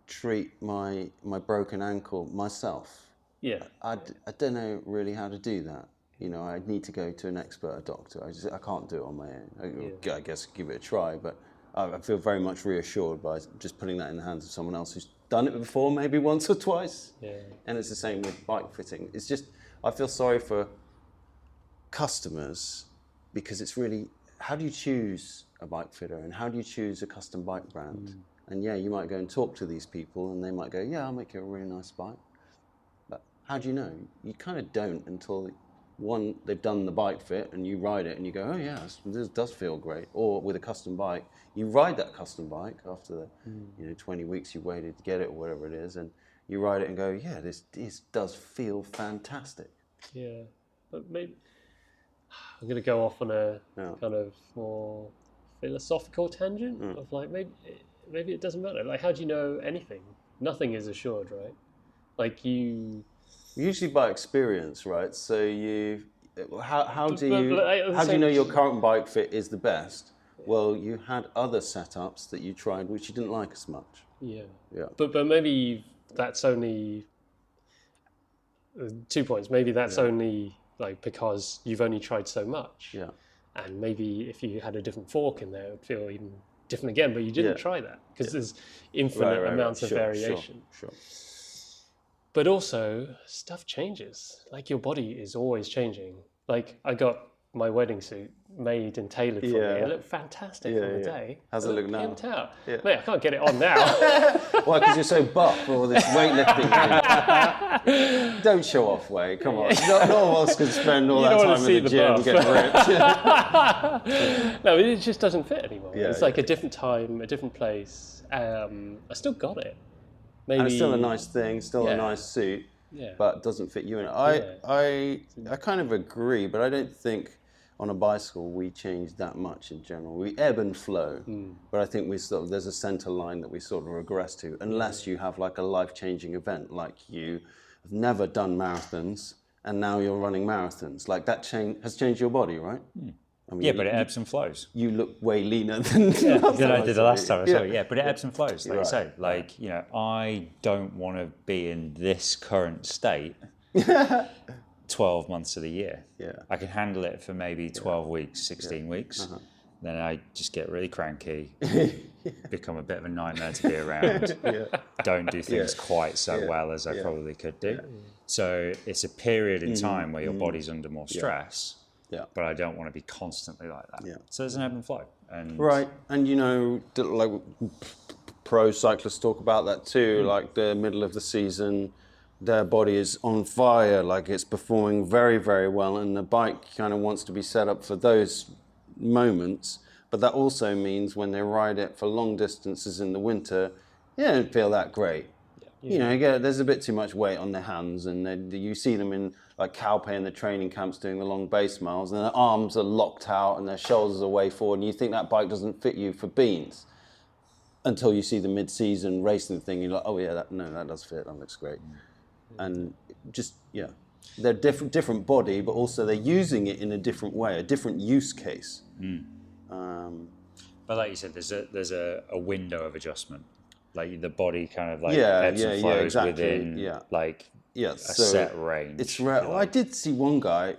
treat my broken ankle myself. Yeah. I don't know really how to do that. You know, I need to go to an expert, a doctor. I can't do it on my own. I guess give it a try, but I feel very much reassured by just putting that in the hands of someone else who's done it before, maybe once or twice. Yeah. And it's the same with bike fitting. It's just, I feel sorry for customers because it's really, how do you choose a bike fitter and how do you choose a custom bike brand? And yeah, you might go and talk to these people and they might go, yeah, I'll make you a really nice bike. But how do you know? You kind of don't until they've done the bike fit and you ride it and you go, oh yeah, this does feel great. Or with a custom bike, you ride that custom bike after the 20 weeks you waited to get it or whatever it is, and you ride it and go, yeah, this does feel fantastic. Yeah, but maybe I'm going to go off on a kind of more philosophical tangent of like maybe it doesn't matter. Like, how do you know anything? Nothing is assured, right? Like usually by experience, right? So how do you know your current bike fit is the best? Well, you had other setups that you tried which you didn't like as much. Yeah. But maybe that's only 2 points. Maybe that's only like because you've only tried so much. Yeah. And maybe if you had a different fork in there, it would feel even different again. But you didn't try that because there's infinite amounts of variation. Sure. But also, stuff changes. Like, your body is always changing. Like, I got my wedding suit made and tailored for me. It looked fantastic on the day. How's it look now? Mate, I can't get it on now. Why? Because you're so buff for all this weightlifting thing. Don't show off weight. Come on. No one else can spend all that time in the gym and get ripped. No, it just doesn't fit anymore. It's like a different time, a different place. I still got it. Maybe, and it's still a nice thing, still a nice suit, but doesn't fit you in it. I kind of agree, but I don't think on a bicycle we change that much in general. We ebb and flow, but I think there's a center line that we sort of regress to, unless you have like a life-changing event, like you have never done marathons and now you're running marathons. Like, that has changed your body, right? I mean, but it ebbs and flows. You look way leaner than I did the last time. But it ebbs and flows, like you say. Like, you know, I don't want to be in this current state 12 months of the year. Yeah. I can handle it for maybe 12 weeks, 16 weeks. Then I just get really cranky, become a bit of a nightmare to be around, don't do things quite so well as I probably could do. So it's a period in time where your body's under more stress. Yeah. But I don't want to be constantly like that. Yeah. So there's an ebb and flow. Right. And, you know, like pro cyclists talk about that too, like the middle of the season, their body is on fire, like it's performing very, very well, and the bike kind of wants to be set up for those moments. But that also means when they ride it for long distances in the winter, they don't feel that great. You know, there's a bit too much weight on their hands, and you see them in like Calpe in the training camps doing the long base miles, and their arms are locked out and their shoulders are way forward, and you think that bike doesn't fit you for beans until you see the mid-season racing thing. You're like, oh yeah, that does fit. That looks great. And just they're different body, but also they're using it in a different way, a different use case. But like you said, there's a window of adjustment. Like, the body kind of like ebbs and flows within like a set range. It's rare. Well, I did see one guy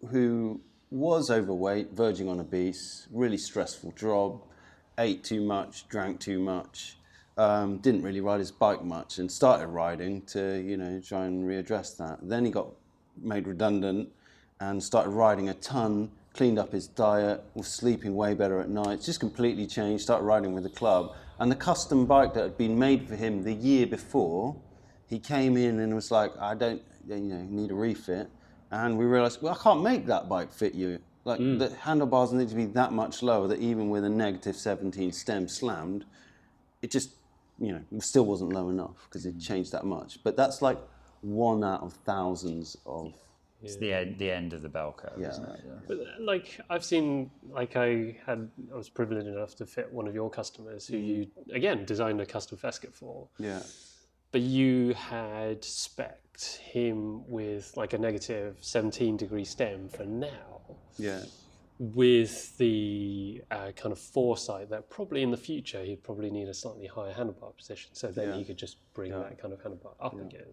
who was overweight, verging on obese, really stressful job, ate too much, drank too much, didn't really ride his bike much and started riding to, try and readdress that. Then he got made redundant and started riding a ton, cleaned up his diet, was sleeping way better at night, just completely changed, started riding with the club. And the custom bike that had been made for him the year before, he came in and was like, I don't, need a refit. And we realized, well, I can't make that bike fit you. Like the handlebars need to be that much lower that even with a negative 17 stem slammed, it just, still wasn't low enough because it changed that much. But that's like 1 out of thousands of. It's the end of the bell curve, isn't it? Yeah. But like I've seen, like I was privileged enough to fit one of your customers who you again designed a custom fest kit for. Yeah. But you had spec'd him with like a negative 17-degree stem for now. Yeah. With the kind of foresight that probably in the future he'd probably need a slightly higher handlebar position, so then he could just bring that kind of handlebar up again.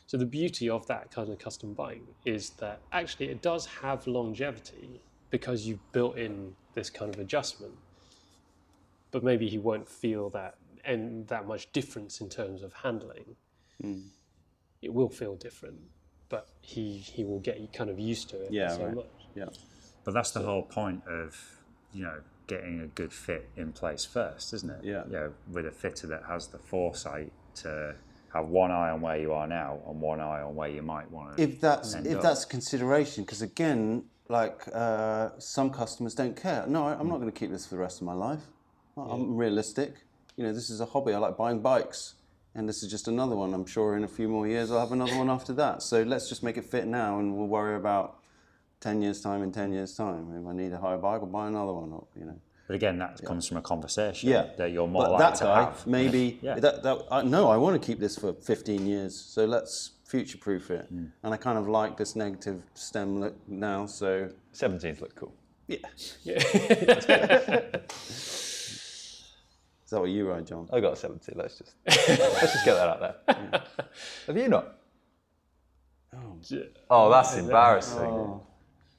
So the beauty of that kind of custom bike is that actually it does have longevity because you've built in this kind of adjustment. But maybe he won't feel that much difference in terms of handling. It will feel different, but he will get kind of used to it so much. Yeah. But that's the whole point of, getting a good fit in place first, isn't it? Yeah. With a fitter that has the foresight to have one eye on where you are now and one eye on where you might want to. If that's a consideration, because again, like some customers don't care. No, I'm not going to keep this for the rest of my life. I'm realistic. This is a hobby. I like buying bikes, and this is just another one. I'm sure in a few more years I'll have another one after that. So let's just make it fit now, and we'll worry about 10 years time. In 10 years time, if I need a higher bike, I'll buy another one. But again, that comes from a conversation that you're more but likely that to guy, have. maybe, I want to keep this for 15 years, so let's future-proof it. And I kind of like this negative stem look now, so... 17s look cool. Yeah. Is that what you ride, John? I got a 17, let's just get that out there. Have you not? Oh, that's embarrassing. Oh.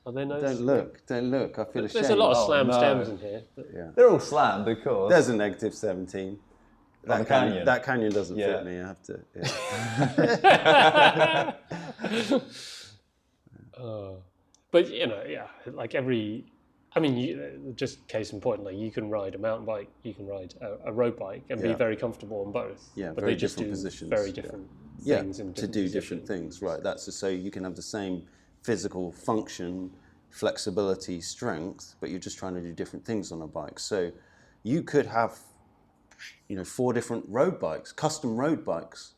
Are they nice? Don't look. I feel ashamed. There's a lot of slam stems in here. They're all slammed, of course. There's a negative 17. The canyon. That canyon doesn't fit me. I have to. But like just case in point, like you can ride a mountain bike, you can ride a road bike, and be very comfortable on both. Yeah, but very they just different do positions. very different things in to do different things. Right. That's so you can have the same physical function, flexibility, strength, but you're just trying to do different things on a bike. So you could have, 4 different road bikes, custom road bikes,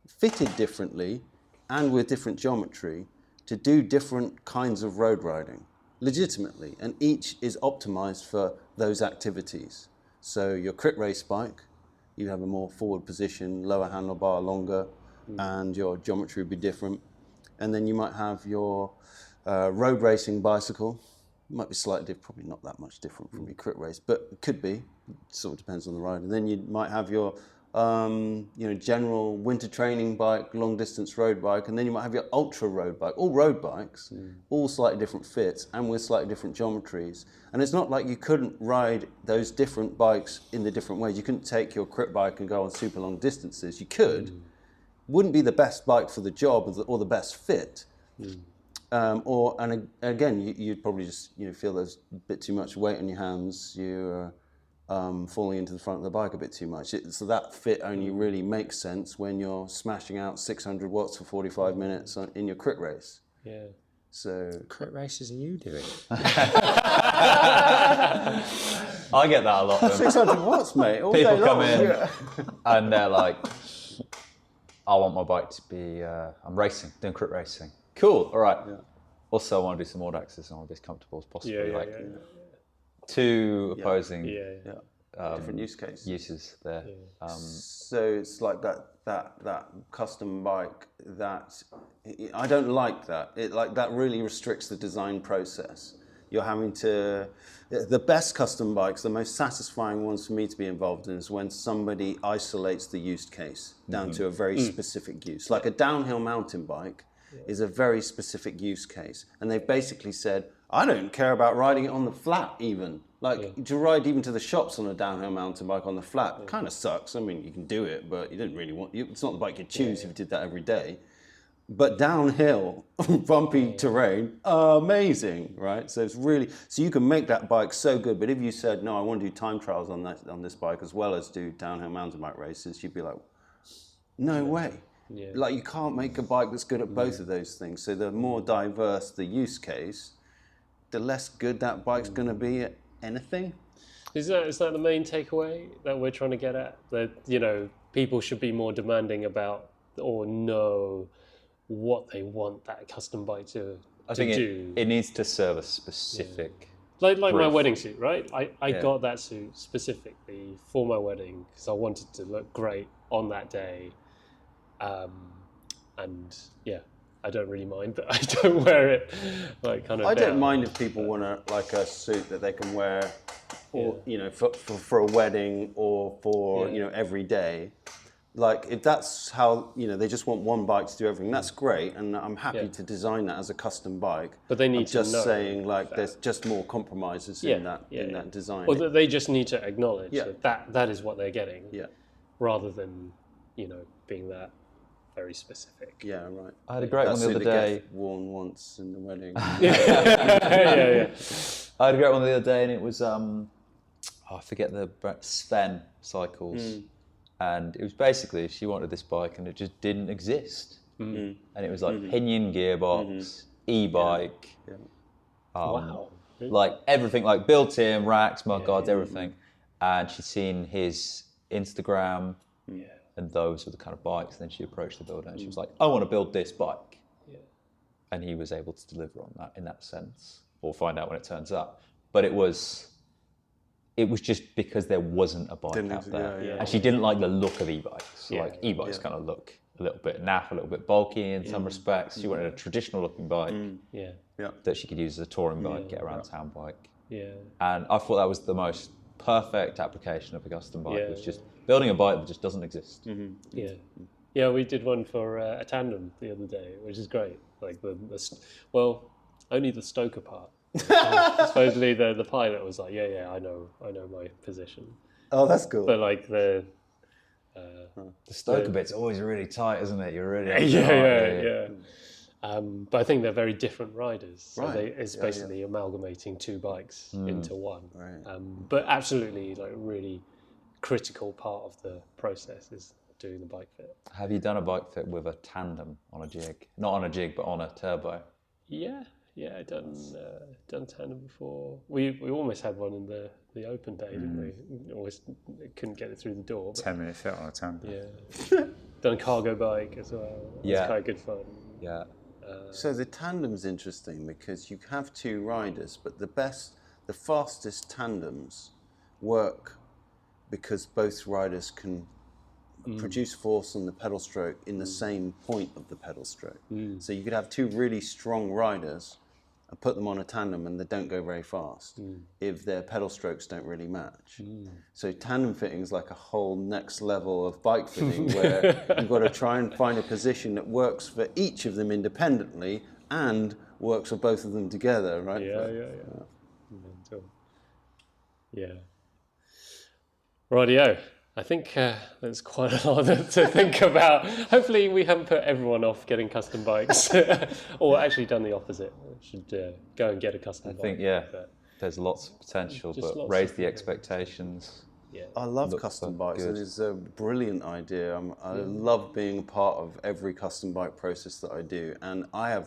fitted differently and with different geometry to do different kinds of road riding, legitimately, and each is optimized for those activities. So your crit race bike, you have a more forward position, lower handlebar, longer, and your geometry would be different. And then you might have your road racing bicycle. It might be slightly different, probably not that much different from your crit race, but it could be. It sort of depends on the ride. And then you might have your general winter training bike, long distance road bike, and then you might have your ultra road bike. All road bikes, all slightly different fits and with slightly different geometries. And it's not like you couldn't ride those different bikes in the different ways. You couldn't take your crit bike and go on super long distances. You could. Wouldn't be the best bike for the job or the best fit. Again, you'd probably just feel there's a bit too much weight on your hands. You're falling into the front of the bike a bit too much. So that fit only really makes sense when you're smashing out 600 watts for 45 minutes in your crit race. Yeah. So Crit races are you doing? I get that a lot. 600 watts, mate. All People day come long. in and they're like, I want my bike to be, I'm racing, doing crit racing. Cool, all right. Yeah. Also, I want to do some audaxes and I want to be as comfortable as possible. Two opposing different use cases. Uses there. Yeah. So it's like that custom bike that, I don't like that. That really restricts the design process. You're having to, the best custom bikes, the most satisfying ones for me to be involved in is when somebody isolates the use case down to a very specific use. Like a downhill mountain bike is a very specific use case. And they've basically said, I don't care about riding it on the flat even. Like to ride even to the shops on a downhill mountain bike on the flat kind of sucks. I mean, you can do it, but you didn't really want. It's not the bike you choose if you did that every day. But downhill, bumpy terrain, amazing, right? So it's really you can make that bike so good. But if you said no, I want to do time trials on this bike as well as do downhill mountain bike races, you'd be like, no way. Yeah. Like you can't make a bike that's good at both of those things. So the more diverse the use case, the less good that bike's going to be at anything. Is that the main takeaway that we're trying to get at? That people should be more demanding about or know what they want that custom bike to do. I think it needs to serve a specific. Like my wedding suit, right? I got that suit specifically for my wedding because I wanted to look great on that day. And I don't really mind that I don't wear it I don't mind if people want a suit that they can wear or for a wedding or for every day. Like if that's how they just want one bike to do everything, that's great, and I'm happy to design that as a custom bike. But they need to know. Just saying there's just more compromises in that design. Or that they just need to acknowledge that is what they're getting. Yeah. Rather than being that very specific. Yeah, right. I had a great one the other day. Worn once in the wedding. yeah. I had a great one the other day, and it was I forget the brand, Sven Cycles, and it was basically she wanted this bike, and it just didn't exist, and it was like pinion gearbox, e-bike, wow, like everything, like built-in racks, mudguards, everything, and she'd seen his Instagram. And those were the kind of bikes. And then she approached the builder and she was like, I want to build this bike. Yeah. And he was able to deliver on that in that sense. We'll find out when it turns up. But it was just because there wasn't a bike out there. And she didn't like the look of e-bikes. Like e-bikes kind of look a little bit naff, a little bit bulky in some respects. She wanted a traditional looking bike that she could use as a touring bike, get around town bike. Yeah. And I thought that was the most perfect application of a custom bike. It was just building a bike that just doesn't exist. Yeah, we did one for a tandem the other day, which is great. Like only the stoker part. Supposedly the pilot was like, I know my position. Oh, that's cool. But like the stoker bit's always really tight, isn't it? You're really yeah. But I think they're very different riders. So it's basically amalgamating two bikes into one. Right. But absolutely, like really critical part of the process is doing the bike fit. Have you done a bike fit with a tandem on a jig? Not on a jig, but on a turbo? Yeah, I've done tandem before. We almost had one in the open day, didn't we? Always couldn't get it through the door. 10-minute fit on a tandem. Yeah. Done a cargo bike as well. It's quite good fun. Yeah. So the tandem's interesting because you have two riders, but the fastest tandems work because both riders can produce force on the pedal stroke in the same point of the pedal stroke. So you could have two really strong riders and put them on a tandem and they don't go very fast if their pedal strokes don't really match. So tandem fitting is like a whole next level of bike fitting where you've got to try and find a position that works for each of them independently and works for both of them together, right? Yeah. Rightio. I think there's quite a lot to think about. Hopefully we haven't put everyone off getting custom bikes or actually done the opposite. Should go and get a custom bike. I think, there's lots of potential, but raise the expectations. Yeah. I love custom bikes. It is a brilliant idea. I love being a part of every custom bike process that I do. And I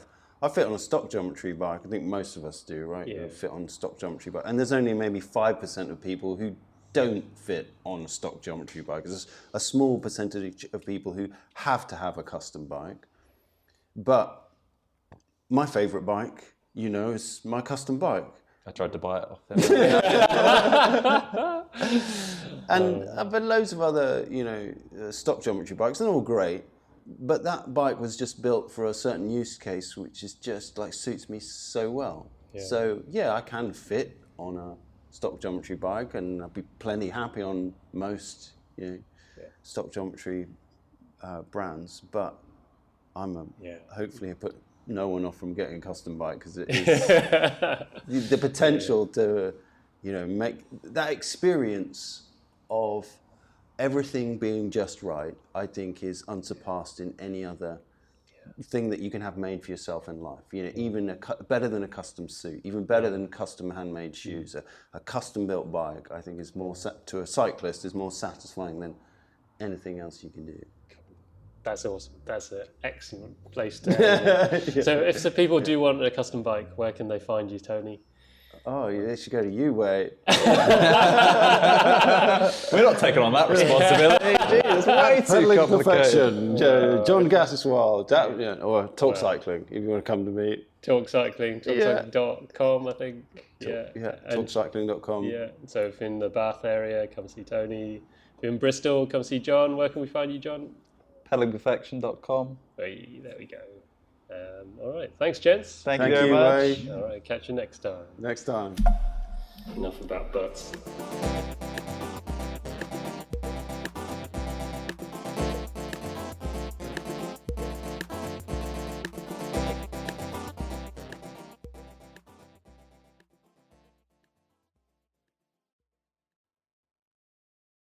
fit on a stock geometry bike. I think most of us do, right? Yeah. You fit on stock geometry bike. And there's only maybe 5% of people who don't fit on a stock geometry bike. There's a small percentage of people who have to have a custom bike. But my favourite bike, is my custom bike. I tried to buy it off them. And I've had loads of other, stock geometry bikes, and they're all great. But that bike was just built for a certain use case, which is just suits me so well. Yeah. So I can fit on a stock geometry bike, and I'd be plenty happy on most, stock geometry brands. But hopefully I put no one off from getting a custom bike because it is the potential to You know, make that experience of everything being just right, I think, is unsurpassed in any other thing that you can have made for yourself in life. You know, even better than a custom suit, even better than custom handmade shoes. A custom built bike, I think, is more to a cyclist is more satisfying than anything else you can do. That's awesome. That's an excellent place to end. So if the people do want a custom bike, where can they find you, Tony? Oh, yeah, they should go to you, Wei. We're not taking on that responsibility. It's way too Pedaling complicated. Perfection, Jon Wild, or Talk Cycling, if you want to come to me. Talk Cycling, talkcycling.com, I think. Yeah, talkcycling.com. Yeah, so if in the Bath area, come see Tony. If you're in Bristol, come see John. Where can we find you, John? Pedalingperfection.com. There we go. All right, thanks, gents. Thank you very much. Wei. All right, catch you next time. Next time. Enough about butts.